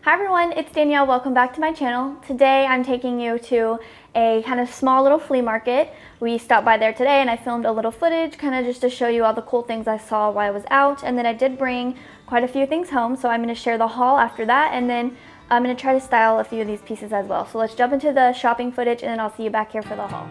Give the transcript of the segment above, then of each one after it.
Hi everyone, it's Danielle. Welcome back to my channel. Today I'm taking you to a kind of small little flea market. We stopped by there today and I filmed a little footage kind of just to show you all the cool things I saw while I was out, and then I did bring quite a few things home, so I'm going to share the haul after that, and then I'm going to try to style a few of these pieces as well. So let's jump into the shopping footage and then I'll see you back here for the haul.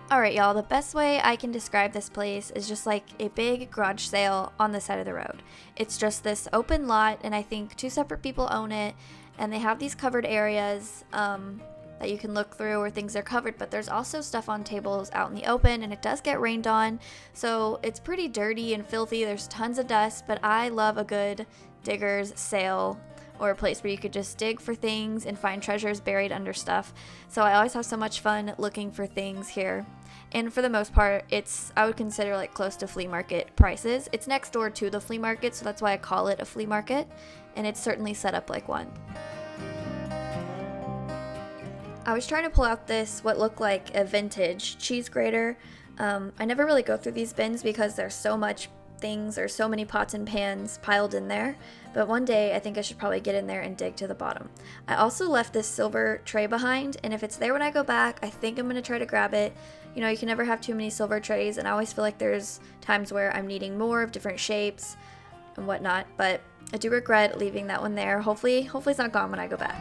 Alright y'all, the best way I can describe this place is just like a big garage sale on the side of the road. It's just this open lot, and I think two separate people own it, and they have these covered areas that you can look through where things are covered, but there's also stuff on tables out in the open, and it does get rained on, so it's pretty dirty and filthy. There's tons of dust, but I love a good digger's sale, or a place where you could just dig for things and find treasures buried under stuff. So I always have so much fun looking for things here. And for the most part, I would consider like close to flea market prices. It's next door to the flea market, so that's why I call it a flea market, and it's certainly set up like one. I was trying to pull out what looked like a vintage cheese grater. I never really go through these bins because there's so much things or so many pots and pans piled in there, but one day I think I should probably get in there and dig to the bottom. I also left this silver tray behind, and if it's there when I go back, I think I'm going to try to grab it. You know, you can never have too many silver trays, and I always feel like there's times where I'm needing more of different shapes and whatnot, but I do regret leaving that one there. Hopefully it's not gone when I go back.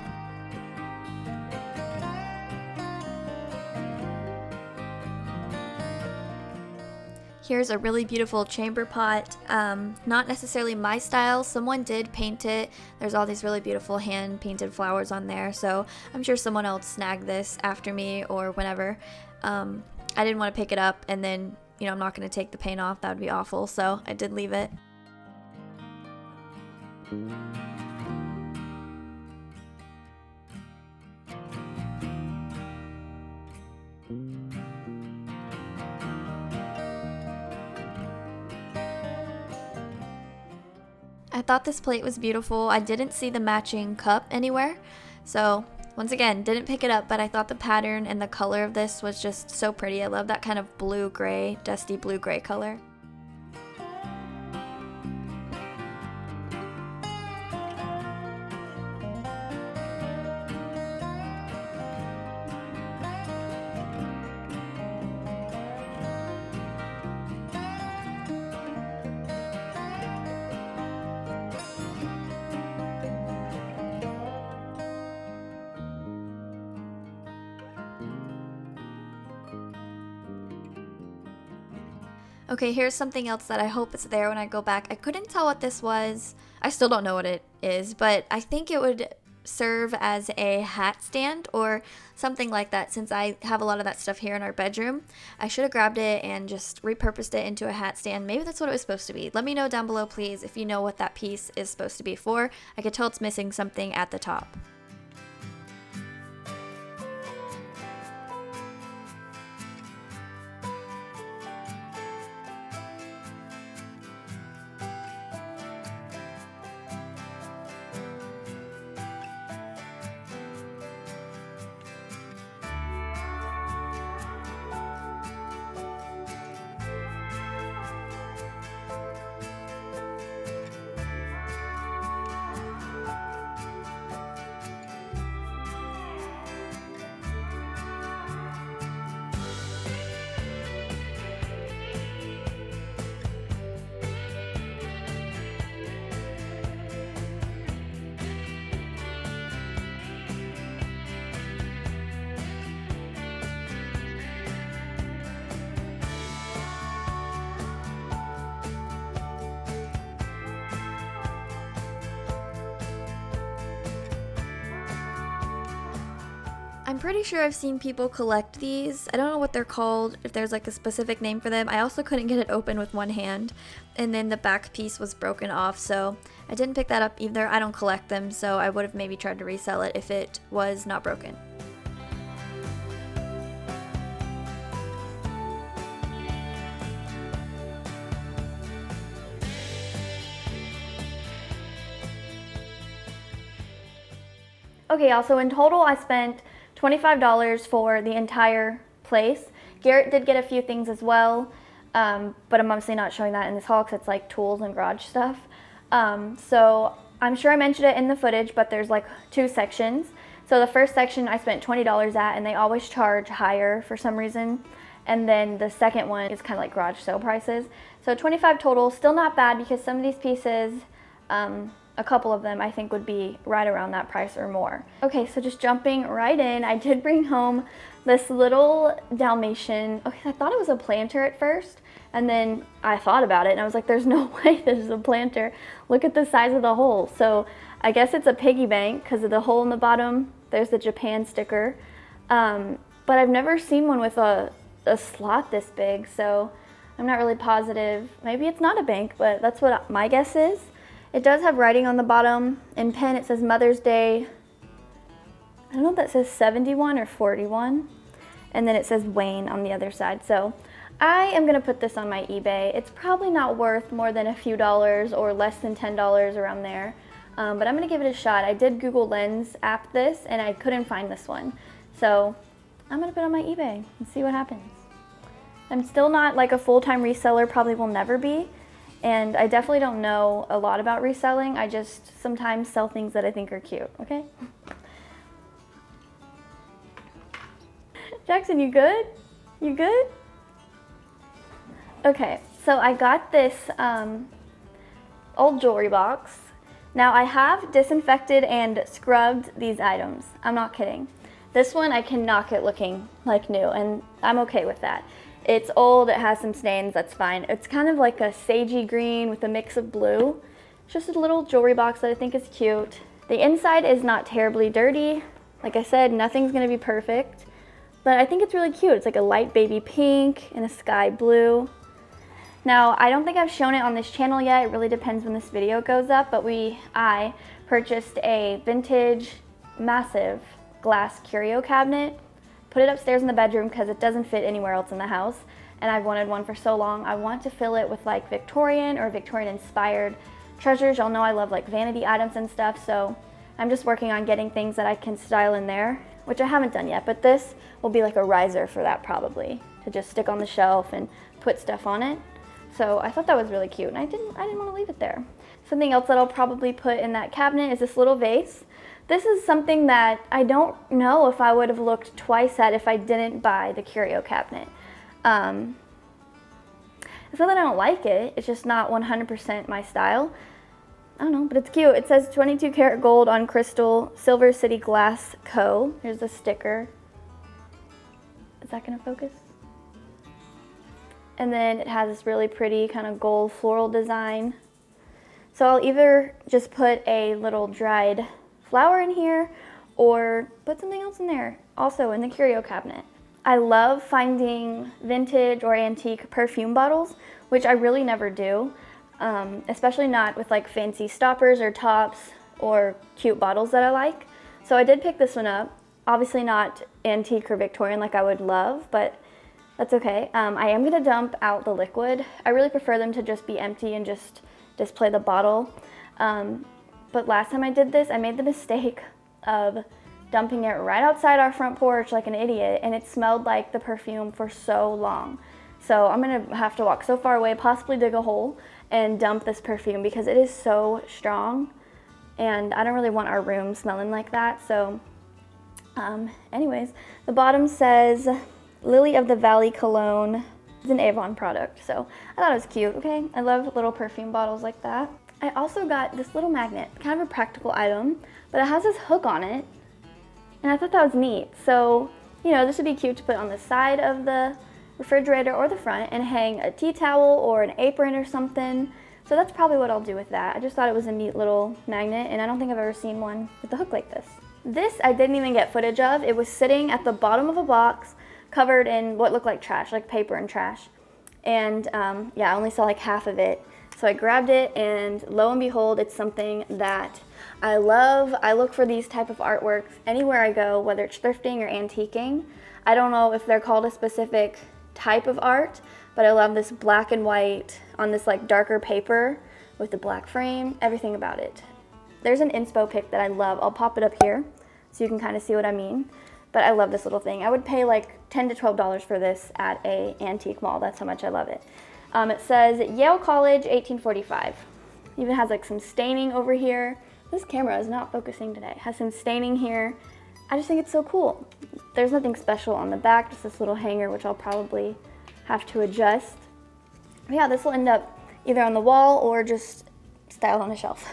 Here's a really beautiful chamber pot, not necessarily my style. Someone did paint it. There's all these really beautiful hand painted flowers on there, so I'm sure someone else snagged this after me or whenever. I didn't want to pick it up and then, you know, I'm not going to take the paint off. That would be awful, so I did leave it. I thought this plate was beautiful. I didn't see the matching cup anywhere, so once again, didn't pick it up, but I thought the pattern and the color of this was just so pretty. I love that kind of blue-gray, dusty blue-gray color. Okay, here's something else that I hope is there when I go back. I couldn't tell what this was. I still don't know what it is, but I think it would serve as a hat stand or something like that, since I have a lot of that stuff here in our bedroom. I should have grabbed it and just repurposed it into a hat stand. Maybe that's what it was supposed to be. Let me know down below, please, if you know what that piece is supposed to be for. I could tell it's missing something at the top. I'm pretty sure I've seen people collect these. I don't know what they're called, if there's like a specific name for them. I also couldn't get it open with one hand, and then the back piece was broken off, so I didn't pick that up either. I don't collect them, so I would have maybe tried to resell it if it was not broken. Okay, y'all, so in total I spent $25 for the entire place. Garrett did get a few things as well, but I'm obviously not showing that in this haul because it's like tools and garage stuff. So I'm sure I mentioned it in the footage, but there's like 2 sections. So the first section I spent $20 at, and they always charge higher for some reason. And then the second one is kind of like garage sale prices. So 25 total, still not bad because some of these pieces, a couple of them I think would be right around that price or more. Okay, so just jumping right in, I did bring home this little Dalmatian. Okay, I thought it was a planter at first, and then I thought about it and I was like, there's no way this is a planter. Look at the size of the hole. So I guess it's a piggy bank because of the hole in the bottom. There's the Japan sticker. But I've never seen one with a slot this big, so I'm not really positive. Maybe it's not a bank, but that's what my guess is. It does have writing on the bottom. In pen, it says Mother's Day. I don't know if that says 71 or 41. And then it says Wayne on the other side. So I am gonna put this on my eBay. It's probably not worth more than a few dollars or less than $10 around there. But I'm gonna give it a shot. I did Google Lens app this and I couldn't find this one. So I'm gonna put it on my eBay and see what happens. I'm still not like a full-time reseller, probably will never be. And I definitely don't know a lot about reselling. I just sometimes sell things that I think are cute, okay? Jackson, you good? You good? Okay, so I got this old jewelry box. Now I have disinfected and scrubbed these items. I'm not kidding. This one I can knock it looking like new, and I'm okay with that. It's old, it has some stains, that's fine. It's kind of like a sagey green with a mix of blue. It's just a little jewelry box that I think is cute. The inside is not terribly dirty. Like I said, nothing's gonna be perfect, but I think it's really cute. It's like a light baby pink and a sky blue. Now, I don't think I've shown it on this channel yet. It really depends when this video goes up, but I purchased a vintage, massive glass curio cabinet. Put it upstairs in the bedroom because it doesn't fit anywhere else in the house, and I've wanted one for so long. I want to fill it with like Victorian or Victorian inspired treasures. Y'all know I love like vanity items and stuff, so I'm just working on getting things that I can style in there, which I haven't done yet, but this will be like a riser for that probably, to just stick on the shelf and put stuff on it. So I thought that was really cute, and I didn't want to leave it there. Something else that I'll probably put in that cabinet is this little vase. This is something that I don't know if I would have looked twice at if I didn't buy the curio cabinet. It's not that I don't like it, it's just not 100% my style. I don't know, but it's cute. It says 22 karat gold on crystal, Silver City Glass Co. Here's the sticker. Is that gonna focus? And then it has this really pretty kind of gold floral design. So I'll either just put a little dried flower in here or put something else in there, also in the curio cabinet. I love finding vintage or antique perfume bottles, which I really never do, especially not with like fancy stoppers or tops or cute bottles that I like. So I did pick this one up. Obviously not antique or Victorian like I would love, but that's okay. I am gonna dump out the liquid. I really prefer them to just be empty and just display the bottle. But last time I did this, I made the mistake of dumping it right outside our front porch like an idiot, and it smelled like the perfume for so long. So I'm gonna have to walk so far away, possibly dig a hole, and dump this perfume because it is so strong, and I don't really want our room smelling like that. So anyways, the bottom says Lily of the Valley Cologne. It's an Avon product, so I thought it was cute, okay? I love little perfume bottles like that. I also got this little magnet, kind of a practical item, but it has this hook on it, and I thought that was neat. So, you know, this would be cute to put on the side of the refrigerator or the front and hang a tea towel or an apron or something. So that's probably what I'll do with that. I just thought it was a neat little magnet, and I don't think I've ever seen one with a hook like this. This I didn't even get footage of. It was sitting at the bottom of a box covered in what looked like trash, like paper and trash. And yeah, I only saw like half of it. So I grabbed it, and lo and behold, it's something that I love. I look for these type of artworks anywhere I go, whether it's thrifting or antiquing. I don't know if they're called a specific type of art, but I love this black and white on this like darker paper with the black frame, everything about it. There's an inspo pic that I love. I'll pop it up here so you can kind of see what I mean. But I love this little thing. I would pay like $10 to $12 for this at a antique mall. That's how much I love it. It says Yale College 1845. Even has like some staining over here. This camera is not focusing today. It has some staining here. I just think it's so cool. There's nothing special on the back, just this little hanger, which I'll probably have to adjust. But yeah, this will end up either on the wall or just styled on a shelf.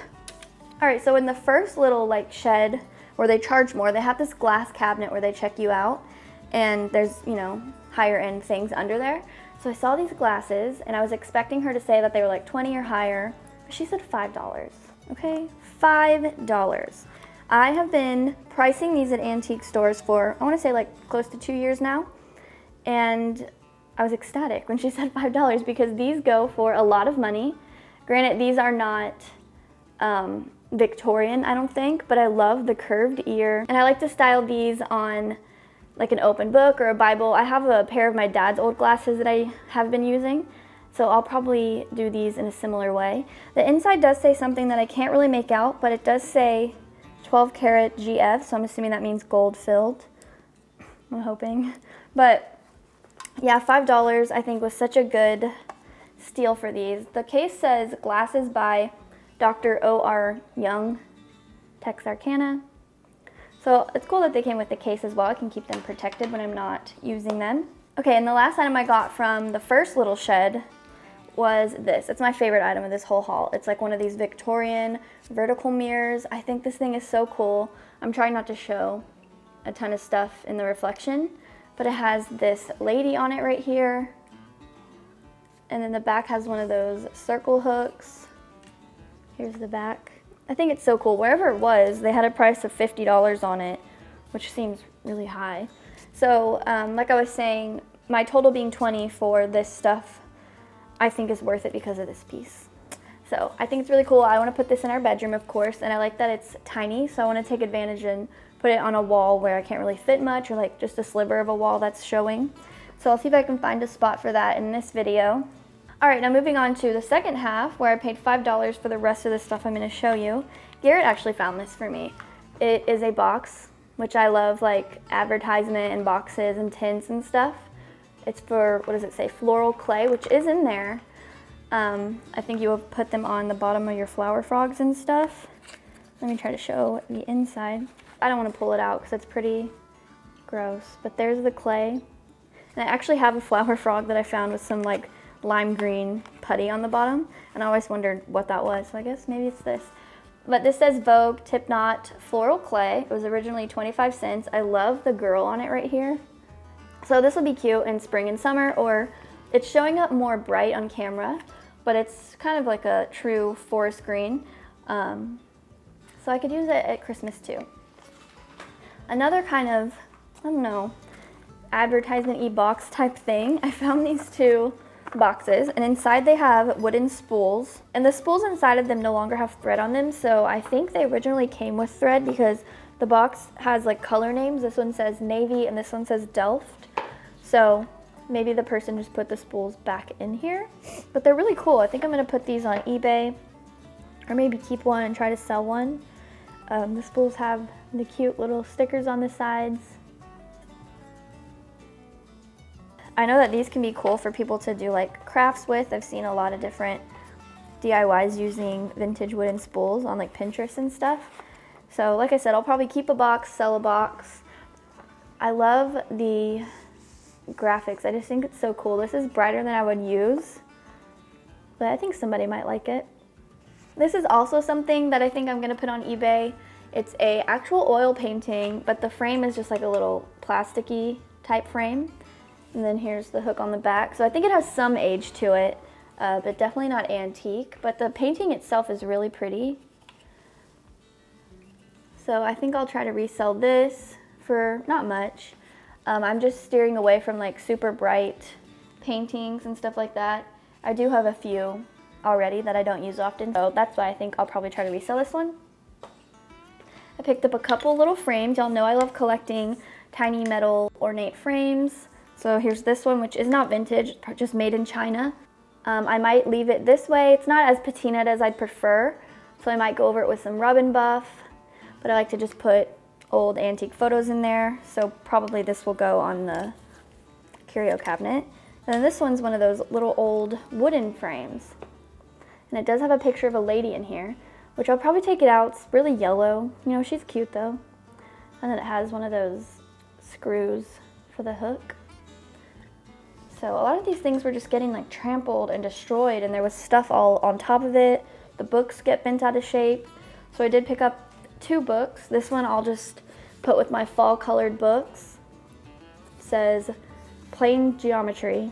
All right, so in the first little like shed where they charge more, they have this glass cabinet where they check you out, and there's, you know, higher end things under there. So I saw these glasses and I was expecting her to say that they were like 20 or higher, but she said $5, okay? $5. I have been pricing these at antique stores for, I wanna say like close to 2 years now, and I was ecstatic when she said $5 because these go for a lot of money. Granted, these are not Victorian, I don't think, but I love the curved ear, and I like to style these on like an open book or a Bible. I have a pair of my dad's old glasses that I have been using, so I'll probably do these in a similar way. The inside does say something that I can't really make out, but it does say 12 karat GF, so I'm assuming that means gold filled. I'm hoping. But yeah, $5 I think was such a good steal for these. The case says glasses by Dr. O.R. Young, Texarkana. So it's cool that they came with the case as well. I can keep them protected when I'm not using them. Okay, and the last item I got from the first little shed was this. It's my favorite item of this whole haul. It's like one of these Victorian vertical mirrors. I think this thing is so cool. I'm trying not to show a ton of stuff in the reflection, but it has this lady on it right here. And then the back has one of those circle hooks. Here's the back. I think it's so cool. Wherever it was, they had a price of $50 on it, which seems really high. So like I was saying, my total being $20 for this stuff, I think is worth it because of this piece. So I think it's really cool. I want to put this in our bedroom, of course, and I like that it's tiny, so I want to take advantage and put it on a wall where I can't really fit much, or like just a sliver of a wall that's showing. So I'll see if I can find a spot for that in this video. All right, now moving on to the second half where I paid $5 for the rest of the stuff I'm going to show you. Garrett actually found this for me. It is a box, which I love, like advertisement and boxes and tints and stuff. It's for, what does it say, floral clay, which is in there. I think you will put them on the bottom of your flower frogs and stuff. Let me try to show the inside. I don't want to pull it out because it's pretty gross, but there's the clay. And I actually have a flower frog that I found with some like lime green putty on the bottom, and I always wondered what that was, so I guess maybe it's this. But this says Vogue Tip Knot Floral Clay. It was originally 25 cents. I love the girl on it right here. So this will be cute in spring and summer, or it's showing up more bright on camera, but it's kind of like a true forest green. So I could use it at Christmas too. Another kind of, I don't know, advertisement-y box type thing. I found these two boxes, and inside they have wooden spools, and the spools inside of them no longer have thread on them, so I think they originally came with thread because the box has like color names. This one says navy and this one says Delft, so maybe the person just put the spools back in here, but they're really cool. I think I'm gonna put these on eBay, or maybe keep one and try to sell one. The spools have the cute little stickers on the sides. I know that these can be cool for people to do like crafts with. I've seen a lot of different DIYs using vintage wooden spools on like Pinterest and stuff. So like I said, I'll probably keep a box, sell a box. I love the graphics. I just think it's so cool. This is brighter than I would use, but I think somebody might like it. This is also something that I think I'm gonna put on eBay. It's a actual oil painting, but the frame is just like a little plasticky type frame. And then here's the hook on the back. So I think it has some age to it, but definitely not antique. But the painting itself is really pretty. So I think I'll try to resell this for not much. I'm just steering away from like super bright paintings and stuff like that. I do have a few already that I don't use often, so that's why I think I'll probably try to resell this one. I picked up a couple little frames. Y'all know I love collecting tiny metal ornate frames. So here's this one, which is not vintage, just made in China. I might leave it this way. It's not as patinaed as I'd prefer, so I might go over it with some rub and buff, but I like to just put old antique photos in there, so probably this will go on the curio cabinet. And then this one's one of those little old wooden frames. And it does have a picture of a lady in here, which I'll probably take it out. It's really yellow. You know, she's cute though. And then it has one of those screws for the hook. So a lot of these things were just getting like trampled and destroyed, and there was stuff all on top of it. The books get bent out of shape. So I did pick up 2 books. This one I'll just put with my fall colored books. It says Plain Geometry.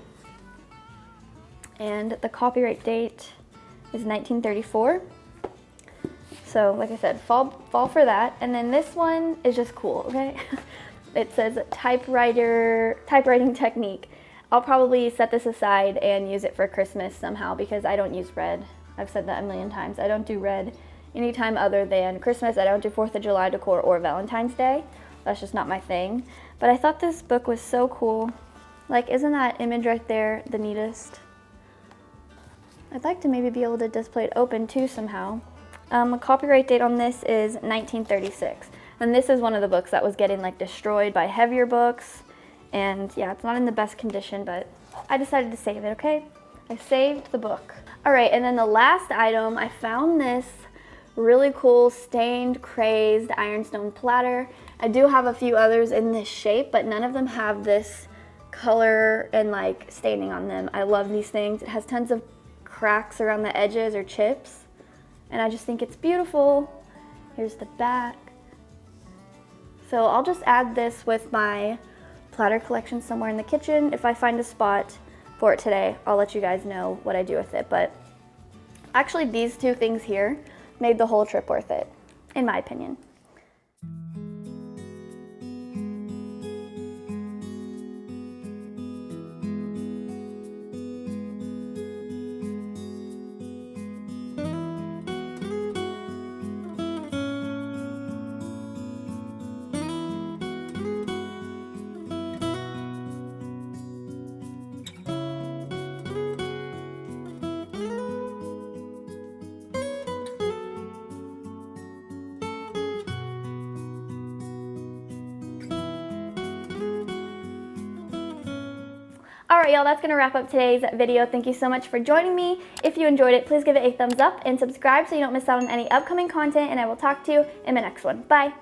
And the copyright date is 1934. So like I said, fall for that. And then this one is just cool, okay? It says typewriting technique. I'll probably set this aside and use it for Christmas somehow because I don't use red. I've said that a million times. I don't do red anytime other than Christmas. I don't do 4th of July decor or Valentine's Day. That's just not my thing. But I thought this book was so cool. Like, isn't that image right there the neatest? I'd like to maybe be able to display it open too somehow. The copyright date on this is 1936. And this is one of the books that was getting like destroyed by heavier books. And yeah, it's not in the best condition, but I decided to save it, okay? I saved the book. All right, and then the last item, I found this really cool stained crazed ironstone platter. I do have a few others in this shape, but none of them have this color and like staining on them. I love these things. It has tons of cracks around the edges or chips, and I just think it's beautiful. Here's the back. So I'll just add this with my platter collection somewhere in the kitchen. If I find a spot for it today, I'll let you guys know what I do with it. But actually these 2 things here made the whole trip worth it, in my opinion. Alright y'all, that's going to wrap up today's video. Thank you so much for joining me. If you enjoyed it, please give it a thumbs up and subscribe so you don't miss out on any upcoming content, and I will talk to you in the next one. Bye!